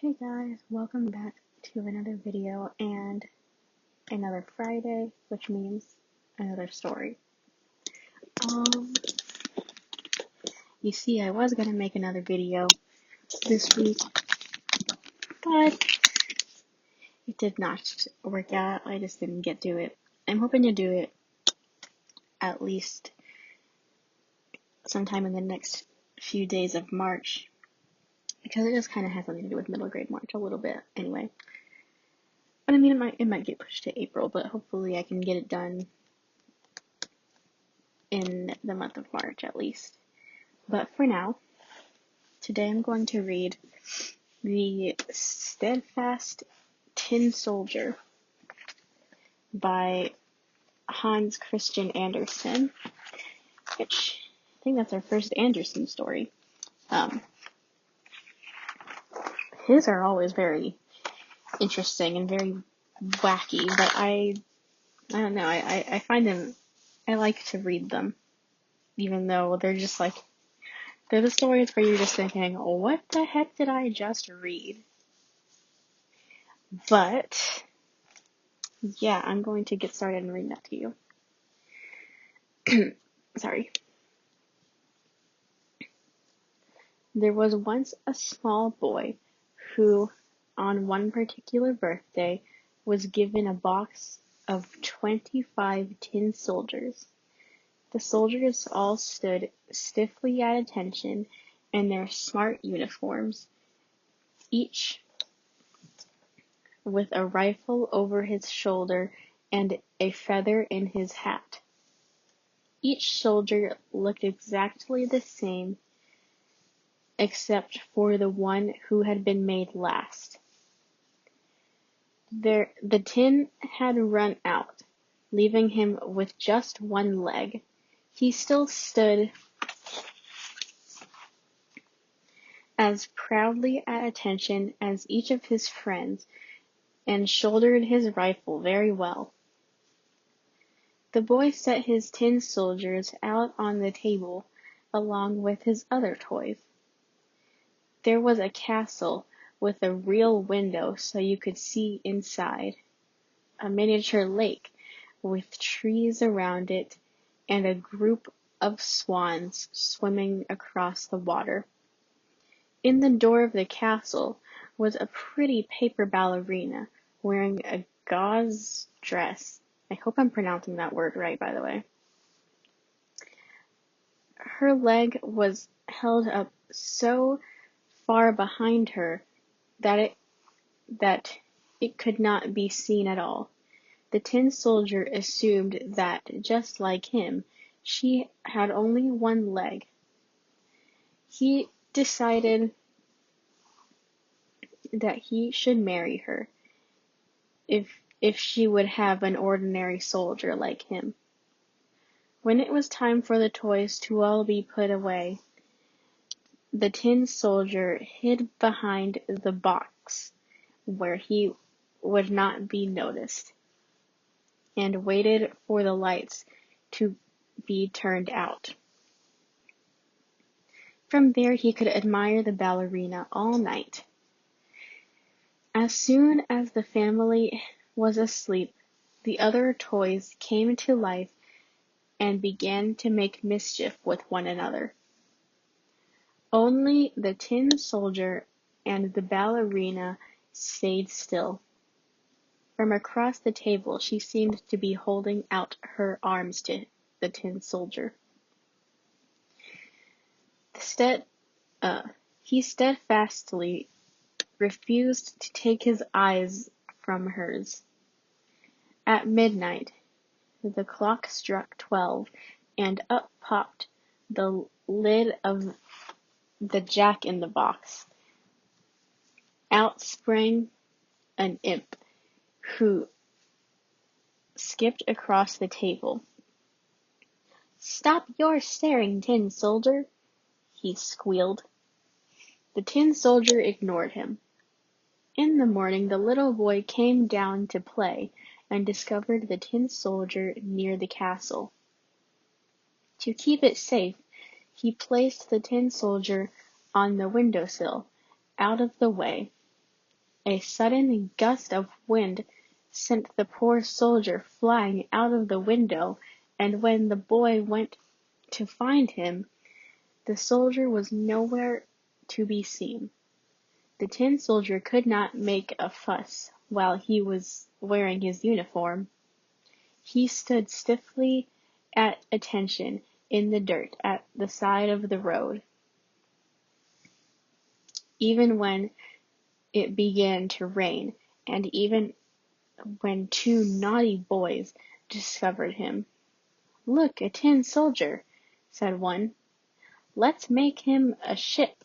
Hey guys, welcome back to another video and another Friday, which means another story. Um, you see, I was gonna make another video this week, but it did not work out. I just didn't get to it. I'm hoping to do it at least sometime in the next few days of March, because it just kind of has something to do with middle grade March a little bit, anyway. But I mean, it might get pushed to April, but hopefully I can get it done in the month of March at least. But for now, today I'm going to read the Steadfast Tin Soldier by Hans Christian Andersen, which I think that's our first Andersen story. His are always very interesting and very wacky, but I don't know, I find them, I like to read them, even though they're just like, they're the stories where you're just thinking, oh, what the heck did I just read? But yeah, I'm going to get started and read that to you. Sorry. There was once a small boy who, on one particular birthday, was given a box of 25 tin soldiers. The soldiers all stood stiffly at attention in their smart uniforms, each with a rifle over his shoulder and a feather in his hat. Each soldier looked exactly the same, except for the one who had been made last. The tin had run out, leaving him with just one leg. He still stood as proudly at attention as each of his friends, and shouldered his rifle very well. The boy set his tin soldiers out on the table along with his other toys. There was a castle with a real window so you could see inside, a miniature lake with trees around it, and a group of swans swimming across the water. In the door of the castle was a pretty paper ballerina wearing a gauze dress. I hope I'm pronouncing that word right, by the way. Her leg was held up so far behind her that it could not be seen at all. The tin soldier assumed that, just like him, she had only one leg. He decided that he should marry her if she would have an ordinary soldier like him. When it was time for the toys to all be put away, the tin soldier hid behind the box where he would not be noticed, and waited for the lights to be turned out. From there he could admire the ballerina all night. As soon as the family was asleep, the other toys came to life and began to make mischief with one another. Only the tin soldier and the ballerina stayed still. From across the table she seemed to be holding out her arms to the tin soldier. He steadfastly refused to take his eyes from hers. At midnight, the clock struck 12, and up popped the lid of the jack-in-the-box. Out sprang an imp, who skipped across the table. "Stop your staring, tin soldier," he squealed. The tin soldier ignored him. In the morning the little boy came down to play, and discovered the tin soldier near the castle. To keep it safe, he placed the tin soldier on the window-sill, out of the way. A sudden gust of wind sent the poor soldier flying out of the window, and when the boy went to find him, the soldier was nowhere to be seen. The tin soldier could not make a fuss while he was wearing his uniform. He stood stiffly at attention in the dirt at the side of the road. Even when it began to rain, and even when two naughty boys discovered him. "Look, a tin soldier," said one. "Let's make him a ship."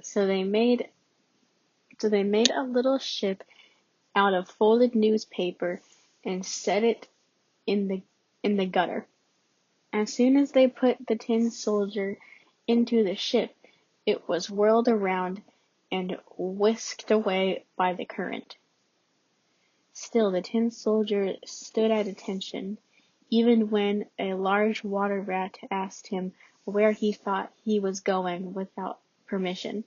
So they made a little ship out of folded newspaper and set it in the gutter. As soon as they put the tin soldier into the ship, it was whirled around and whisked away by the current. Still the tin soldier stood at attention, even when a large water rat asked him where he thought he was going without permission.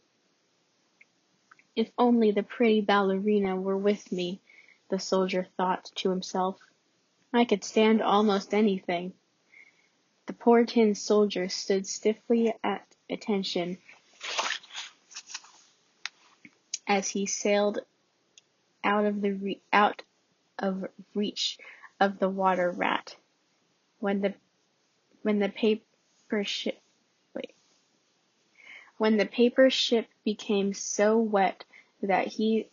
"If only the pretty ballerina were with me," the soldier thought to himself, "I could stand almost anything." The poor tin soldier stood stiffly at attention as he sailed out of reach of the water rat. When the paper ship became so wet that he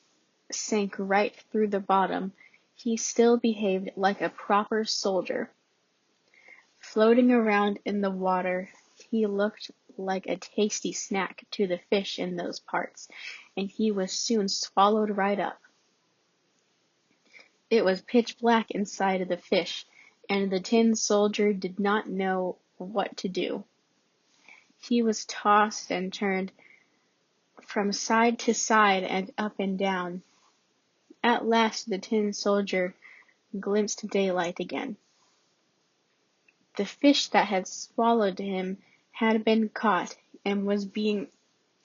sank right through the bottom, he still behaved like a proper soldier. Floating around in the water, he looked like a tasty snack to the fish in those parts, and he was soon swallowed right up. It was pitch black inside of the fish, and the tin soldier did not know what to do. He was tossed and turned from side to side and up and down. At last the tin soldier glimpsed daylight again. The fish that had swallowed him had been caught and was being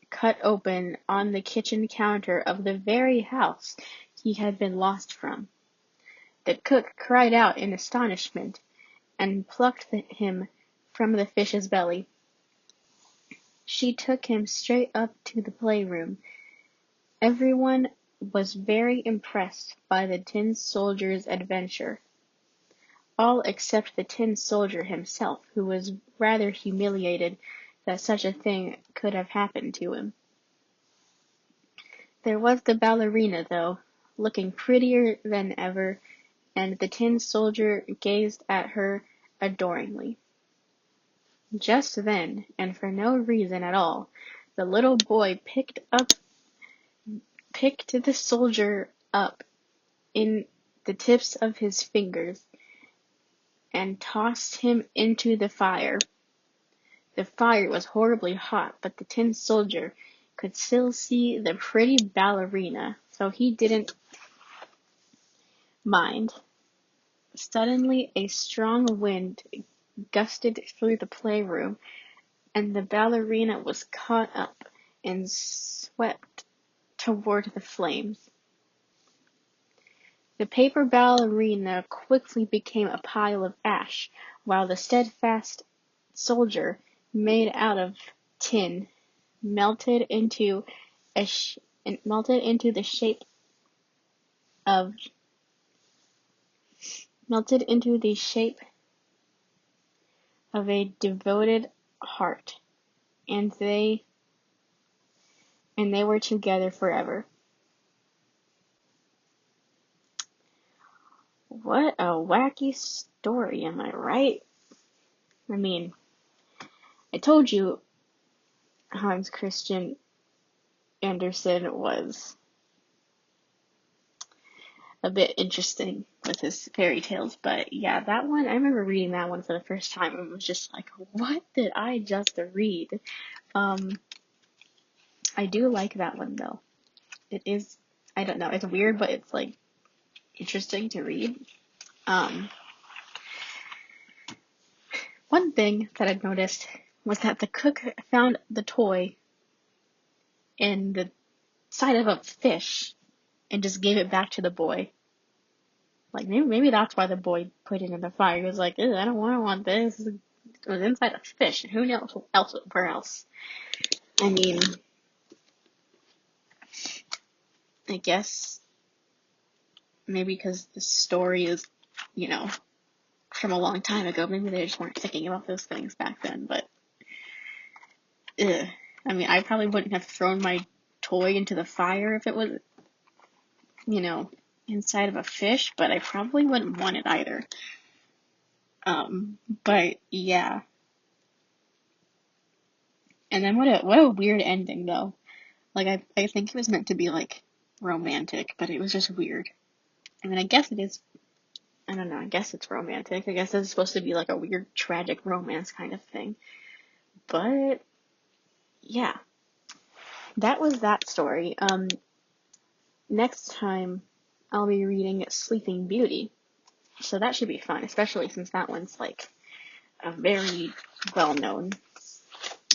cut open on the kitchen counter of the very house he had been lost from. The cook cried out in astonishment and plucked him from the fish's belly. She took him straight up to the playroom. Everyone was very impressed by the tin soldier's adventure, all except the tin soldier himself, who was rather humiliated that such a thing could have happened to him. There was the ballerina, though, looking prettier than ever, and the tin soldier gazed at her adoringly. Just then, and for no reason at all, the little boy picked the soldier up in the tips of his fingers and tossed him into the fire. The fire was horribly hot, but the tin soldier could still see the pretty ballerina, so he didn't mind. Suddenly a strong wind gusted through the playroom, and the ballerina was caught up and swept toward the flames. The paper ballerina quickly became a pile of ash, while the steadfast soldier, made out of tin, melted into the shape of a devoted heart, and they were together forever. What a wacky story, am I right? I mean, I told you Hans Christian Andersen was a bit interesting with his fairy tales, but yeah, that one, I remember reading that one for the first time and was just like, what did I just read? I do like that one though. It is, I don't know, it's weird, but it's like interesting to read. One thing that I've noticed was that the cook found the toy in the side of a fish, and just gave it back to the boy. Like, maybe that's why the boy put it in the fire. He was like, ew, I don't want this. It was inside a fish. Who knows where else? I mean, I guess maybe because the story is, from a long time ago, maybe they just weren't thinking about those things back then, but, ugh. I mean, I probably wouldn't have thrown my toy into the fire if it was, inside of a fish, but I probably wouldn't want it either. But yeah. And then what a weird ending though. Like I think it was meant to be like romantic, but it was just weird. I mean, I guess it is. I don't know. I guess it's romantic. I guess it's supposed to be like a weird tragic romance kind of thing. But yeah, that was that story. Next time I'll be reading Sleeping Beauty. So that should be fun, especially since that one's like a very well-known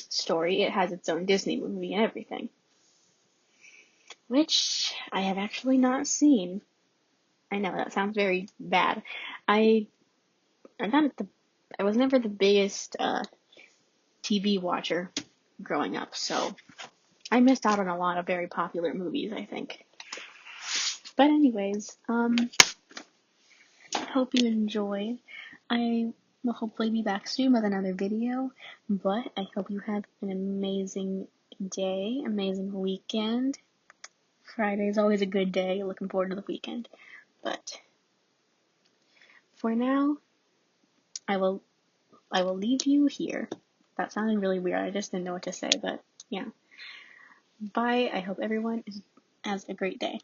story. It has its own Disney movie and everything, which I have actually not seen. I know that sounds very bad. I I was never the biggest TV watcher growing up, so I missed out on a lot of very popular movies, I think. But anyways, hope you enjoyed. I will hopefully be back soon with another video, but I hope you have an amazing day, amazing weekend. Friday is always a good day, looking forward to the weekend. But for now, I will leave you here. That sounded really weird. I just didn't know what to say, but yeah. Bye. I hope everyone has a great day.